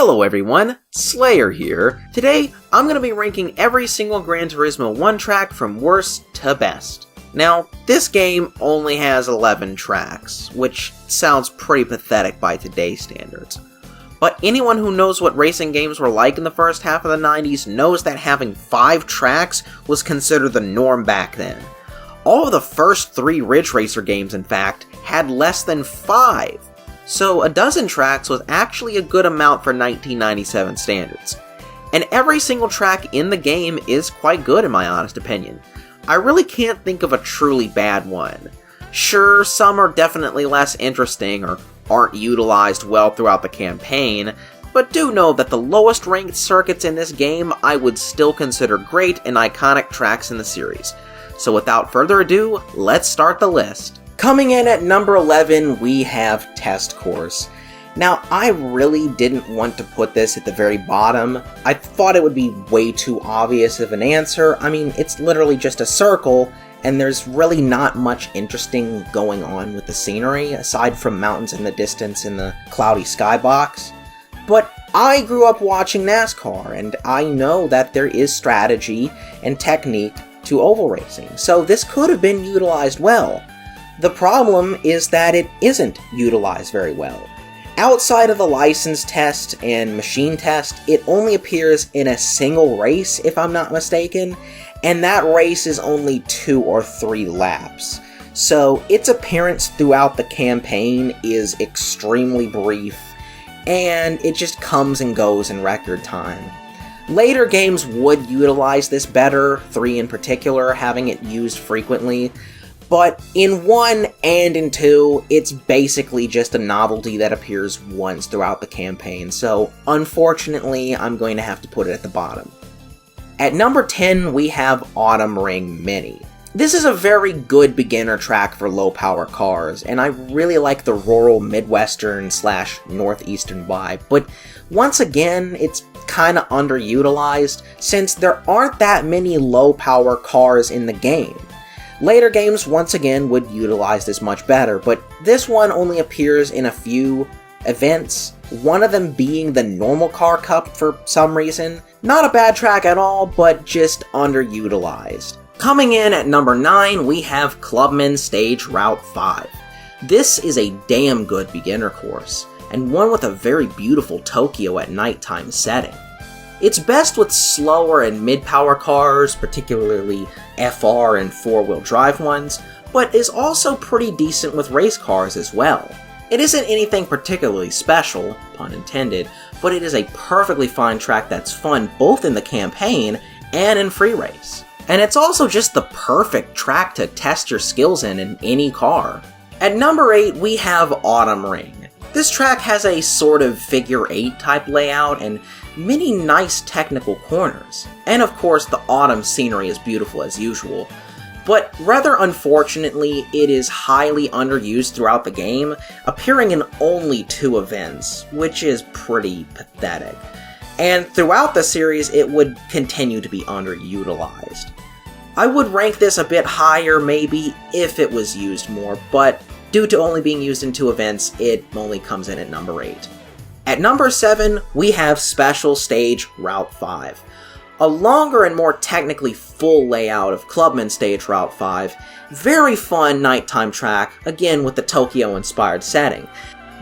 Hello everyone, Slayer here. Today, I'm going to be ranking every single Gran Turismo 1 track from worst to best. Now, this game only has 11 tracks, which sounds pretty pathetic by today's standards. But anyone who knows what racing games were like in the first half of the 90s knows that having 5 tracks was considered the norm back then. All of the first 3 Ridge Racer games, in fact, had less than 5. So a dozen tracks was actually a good amount for 1997 standards. And every single track in the game is quite good in my honest opinion. I really can't think of a truly bad one. Sure, some are definitely less interesting or aren't utilized well throughout the campaign, but do know that the lowest ranked circuits in this game I would still consider great and iconic tracks in the series. So without further ado, let's start the list. Coming in at number 11, we have Test Course. Now, I really didn't want to put this at the very bottom. I thought it would be way too obvious of an answer. I mean, it's literally just a circle, and there's really not much interesting going on with the scenery, aside from mountains in the distance and the cloudy skybox. But I grew up watching NASCAR, and I know that there is strategy and technique to oval racing, so this could have been utilized well. The problem is that it isn't utilized very well. Outside of the license test and machine test, it only appears in a single race, if I'm not mistaken, and that race is only 2 or 3 laps. So its appearance throughout the campaign is extremely brief, and it just comes and goes in record time. Later games would utilize this better, 3 in particular, having it used frequently. But in 1 and in 2, it's basically just a novelty that appears once throughout the campaign, so unfortunately, I'm going to have to put it at the bottom. At number 10, we have Autumn Ring Mini. This is a very good beginner track for low-power cars, and I really like the rural Midwestern/Northeastern vibe, but once again, it's kinda underutilized, since there aren't that many low-power cars in the game. Later games, once again, would utilize this much better, but this one only appears in a few events, one of them being the Normal Car Cup for some reason. Not a bad track at all, but just underutilized. Coming in at number 9, we have Clubman Stage Route 5. This is a damn good beginner course, and one with a very beautiful Tokyo at nighttime setting. It's best with slower and mid-power cars, particularly FR and 4-wheel drive ones, but is also pretty decent with race cars as well. It isn't anything particularly special, pun intended, but it is a perfectly fine track that's fun both in the campaign and in free race. And it's also just the perfect track to test your skills in any car. At number 8, we have Autumn Ring. This track has a sort of figure 8 type layout and many nice technical corners. And of course, the autumn scenery is beautiful as usual. But rather unfortunately, it is highly underused throughout the game, appearing in only 2 events, which is pretty pathetic. And throughout the series, it would continue to be underutilized. I would rank this a bit higher maybe if it was used more, but due to only being used in 2 events, it only comes in at number 8. At number 7, we have Special Stage Route 5. A longer and more technically full layout of Clubman Stage Route 5. Very fun nighttime track, again with the Tokyo-inspired setting.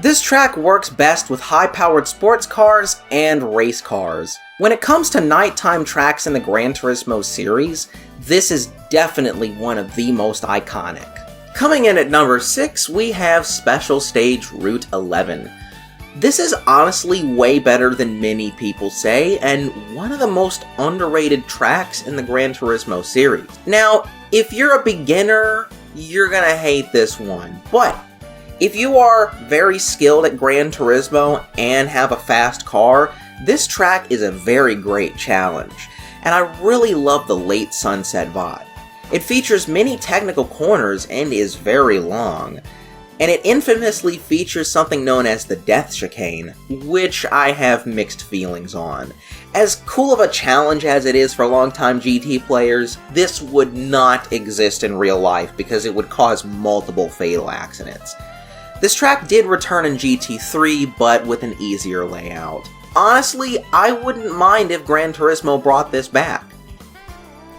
This track works best with high-powered sports cars and race cars. When it comes to nighttime tracks in the Gran Turismo series, this is definitely one of the most iconic. Coming in at number 6, we have Special Stage Route 11. This is honestly way better than many people say, and one of the most underrated tracks in the Gran Turismo series. Now, if you're a beginner, you're gonna hate this one, but if you are very skilled at Gran Turismo and have a fast car, this track is a very great challenge, and I really love the late sunset vibe. It features many technical corners and is very long. And it infamously features something known as the Death Chicane, which I have mixed feelings on. As cool of a challenge as it is for longtime GT players, this would not exist in real life because it would cause multiple fatal accidents. This track did return in GT3, but with an easier layout. Honestly, I wouldn't mind if Gran Turismo brought this back.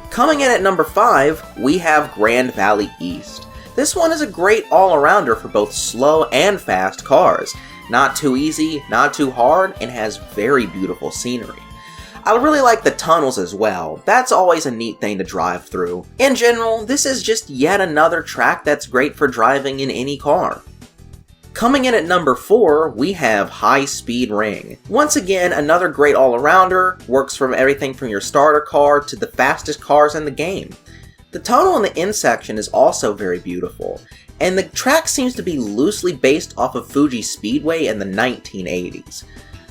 Coming in at number 5, we have Grand Valley East. This one is a great all-arounder for both slow and fast cars. Not too easy, not too hard, and has very beautiful scenery. I really like the tunnels as well. That's always a neat thing to drive through. In general, this is just yet another track that's great for driving in any car. Coming in at number 4, we have High Speed Ring. Once again, another great all-arounder, works from everything from your starter car to the fastest cars in the game. The tunnel in the end section is also very beautiful, and the track seems to be loosely based off of Fuji Speedway in the 1980s.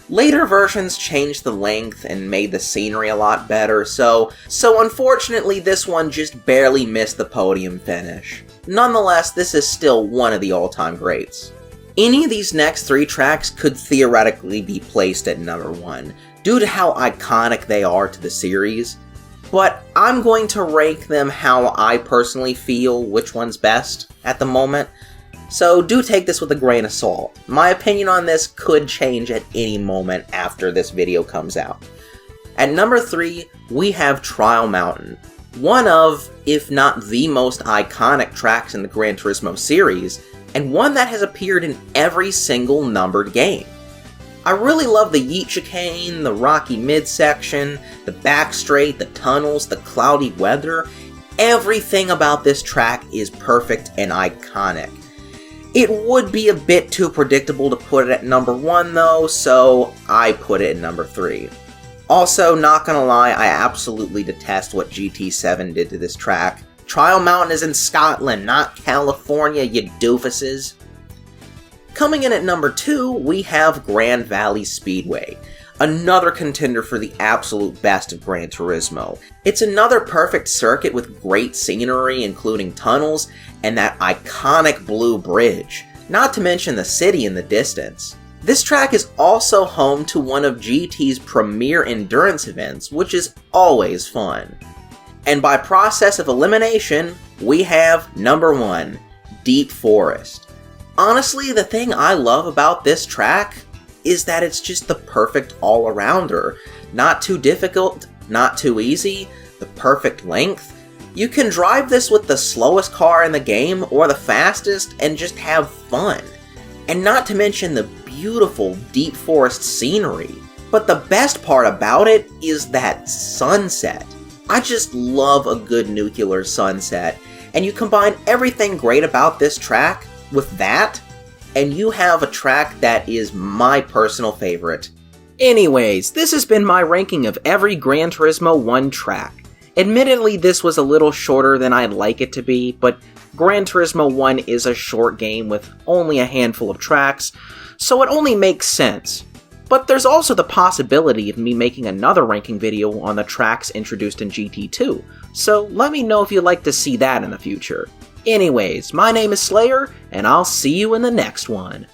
Later versions changed the length and made the scenery a lot better, so unfortunately this one just barely missed the podium finish. Nonetheless, this is still one of the all-time greats. Any of these next 3 tracks could theoretically be placed at number 1, due to how iconic they are to the series, but I'm going to rank them how I personally feel which one's best at the moment, so do take this with a grain of salt. My opinion on this could change at any moment after this video comes out. At number 3, we have Trial Mountain, one of, if not the most iconic tracks in the Gran Turismo series, and one that has appeared in every single numbered game. I really love the Yeet chicane, the rocky midsection, the back straight, the tunnels, the cloudy weather. Everything about this track is perfect and iconic. It would be a bit too predictable to put it at number 1 though, so I put it at number 3. Also, not gonna lie, I absolutely detest what GT7 did to this track. Trial Mountain is in Scotland, not California, you doofuses. Coming in at number 2, we have Grand Valley Speedway, another contender for the absolute best of Gran Turismo. It's another perfect circuit with great scenery, including tunnels, and that iconic blue bridge, not to mention the city in the distance. This track is also home to one of GT's premier endurance events, which is always fun. And by process of elimination, we have number 1, Deep Forest. Honestly, the thing I love about this track is that it's just the perfect all-arounder. Not too difficult, not too easy, the perfect length. You can drive this with the slowest car in the game or the fastest and just have fun. And not to mention the beautiful Deep Forest scenery. But the best part about it is that sunset. I just love a good nuclear sunset, and you combine everything great about this track with that, and you have a track that is my personal favorite. Anyways, this has been my ranking of every Gran Turismo 1 track. Admittedly, this was a little shorter than I'd like it to be, but Gran Turismo 1 is a short game with only a handful of tracks, so it only makes sense. But there's also the possibility of me making another ranking video on the tracks introduced in GT2, so let me know if you'd like to see that in the future. Anyways, my name is Slayer, and I'll see you in the next one.